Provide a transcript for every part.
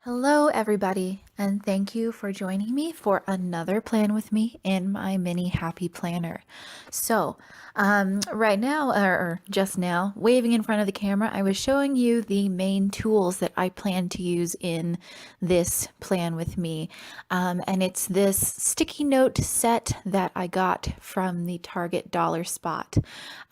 Hello, everybody, and thank you for joining me for another plan with me in my mini happy planner. So, right now, or just now, waving in front of the camera, I was showing you the main tools that I plan to use in this plan with me. And it's this sticky note set that I got from the Target Dollar Spot.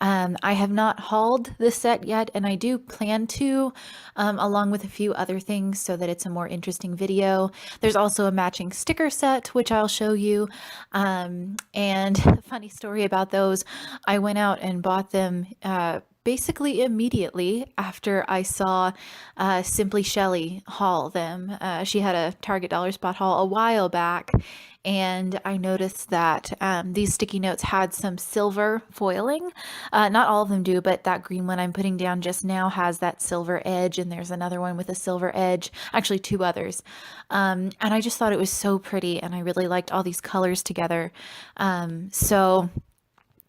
I have not hauled the set yet, and I do plan to, along with a few other things so that it's a more interesting video. There's also a matching sticker set, which I'll show you. And a funny story about those, I went out and bought them basically immediately after I saw Simply Shelly haul them. She had a Target Dollar Spot haul a while back, and I noticed that these sticky notes had some silver foiling. Not all of them do, but that green one I'm putting down just now has that silver edge, and there's another one with a silver edge, actually two others. And I just thought it was so pretty, and I really liked all these colors together. So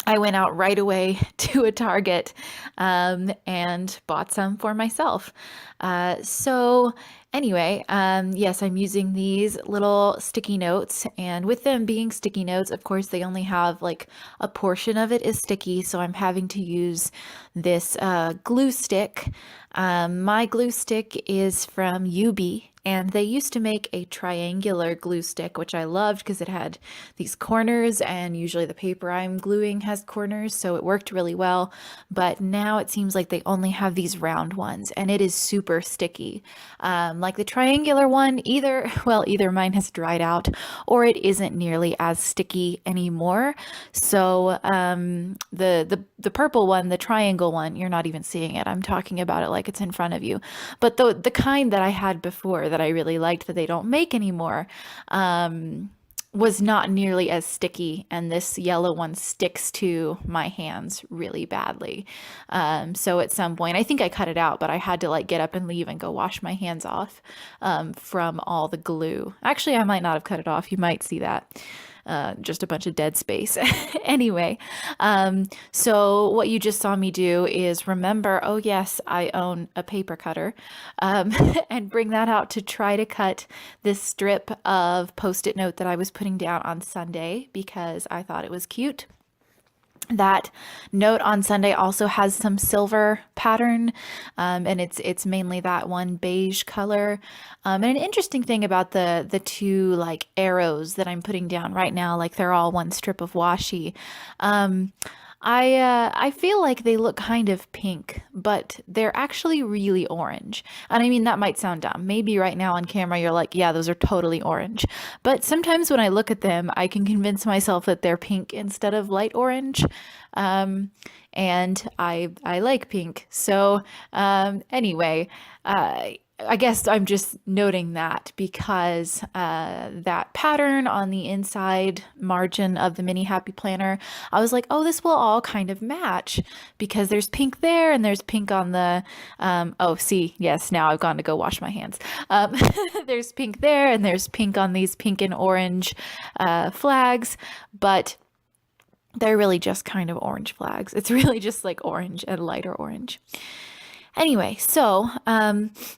I went out right away to a Target and bought some for myself. So anyway, yes, I'm using these little sticky notes, and with them being sticky notes, of course, they only have like a portion of it is sticky, so I'm having to use this glue stick. My glue stick is from UB, and they used to make a triangular glue stick, which I loved because it had these corners, and usually the paper I'm gluing has corners, so it worked really well. But now it seems like they only have these round ones, and it is super sticky. Like the triangular one, either mine has dried out or it isn't nearly as sticky anymore. So the purple one, the triangle one, you're not even seeing it. I'm talking about it like it's in front of you. But the kind that I had before that I really liked that they don't make anymore was not nearly as sticky, and this yellow one sticks to my hands really badly. So at some point, I think I cut it out, but I had to like get up and leave and go wash my hands off from all the glue. Actually, I might not have cut it off. You might see that. Just a bunch of dead space. Anyway, so what you just saw me do is remember, oh yes, I own a paper cutter, and bring that out to try to cut this strip of Post-it note that I was putting down on Sunday because I thought it was cute. That note on Sunday also has some silver pattern, and it's mainly that one beige color. And an interesting thing about the two like arrows that I'm putting down right now, like they're all one strip of washi. I feel like they look kind of pink, but they're actually really orange. And I mean, that might sound dumb. Maybe right now on camera you're like, yeah, those are totally orange. But sometimes when I look at them, I can convince myself that they're pink instead of light orange. And I like pink. So anyway, I guess I'm just noting that because that pattern on the inside margin of the mini happy planner, I was like, oh, this will all kind of match because there's pink there and there's pink on the, oh, see, yes, now I've gone to go wash my hands. There's pink there and there's pink on these pink and orange flags, but they're really just kind of orange flags. It's really just like orange and lighter orange. Anyway, so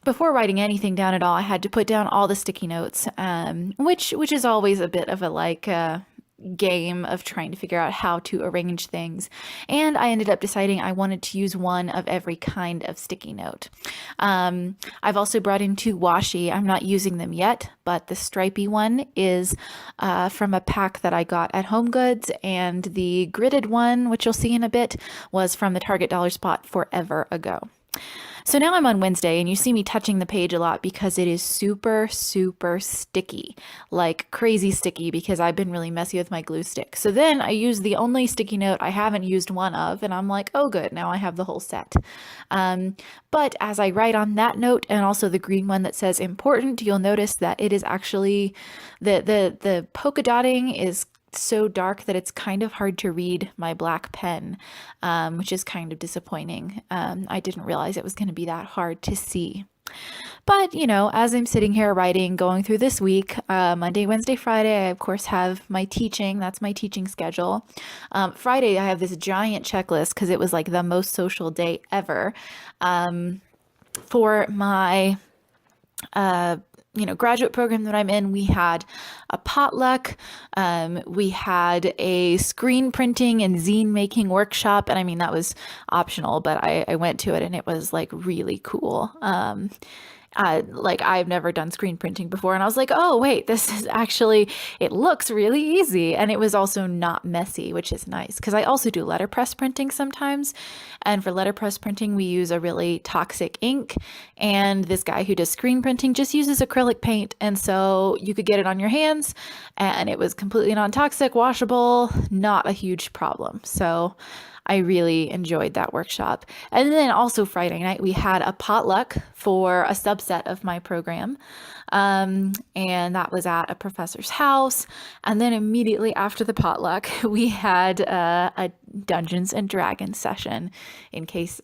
before writing anything down at all, I had to put down all the sticky notes, which is always a bit of a game of trying to figure out how to arrange things. And I ended up deciding I wanted to use one of every kind of sticky note. I've also brought in two washi. I'm not using them yet, but the stripy one is from a pack that I got at Home Goods, and the gridded one, which you'll see in a bit, was from the Target Dollar Spot forever ago. So now I'm on Wednesday, and you see me touching the page a lot because it is super, super sticky, like crazy sticky, because I've been really messy with my glue stick. So then I use the only sticky note I haven't used one of, and I'm like, oh good, now I have the whole set. But as I write on that note and also the green one that says important, you'll notice that it is actually, the polka dotting is so dark that it's kind of hard to read my black pen, which is kind of disappointing. I didn't realize it was going to be that hard to see. But, you know, as I'm sitting here writing, going through this week, Monday, Wednesday, Friday, I of course have my teaching. That's my teaching schedule. Friday, I have this giant checklist because it was like the most social day ever for my graduate program that I'm in, we had a potluck. We had a screen printing and zine making workshop. And I mean, that was optional, but I went to it and it was like really cool. Like I've never done screen printing before, and I was like, oh wait, this is actually, it looks really easy, and it was also not messy, which is nice because I also do letterpress printing sometimes, and for letterpress printing we use a really toxic ink, and this guy who does screen printing just uses acrylic paint, and so you could get it on your hands, and it was completely non-toxic, washable, not a huge problem. So I really enjoyed that workshop. And then also Friday night, we had a potluck for a subset of my program. And that was at a professor's house. And then immediately after the potluck, we had a Dungeons and Dragons session. In case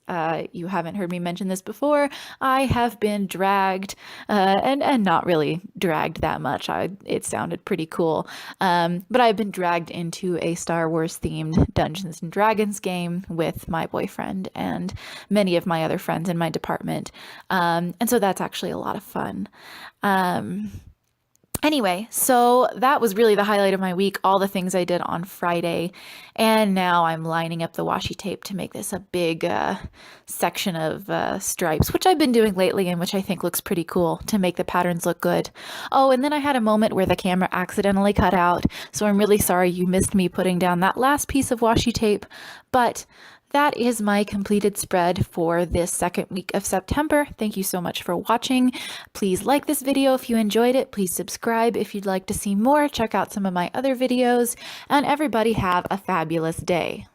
you haven't heard me mention this before, I have been dragged, and not really dragged that much. It sounded pretty cool. But I've been dragged into a Star Wars themed Dungeons and Dragons game with my boyfriend and many of my other friends in my department. And so that's actually a lot of fun. Anyway, so that was really the highlight of my week, all the things I did on Friday. And now I'm lining up the washi tape to make this a big section of stripes, which I've been doing lately and which I think looks pretty cool to make the patterns look good. Oh, and then I had a moment where the camera accidentally cut out. So I'm really sorry you missed me putting down that last piece of washi tape. But that is my completed spread for this second week of September. Thank you so much for watching. Please like this video if you enjoyed it. Please subscribe if you'd like to see more. Check out some of my other videos. And everybody have a fabulous day.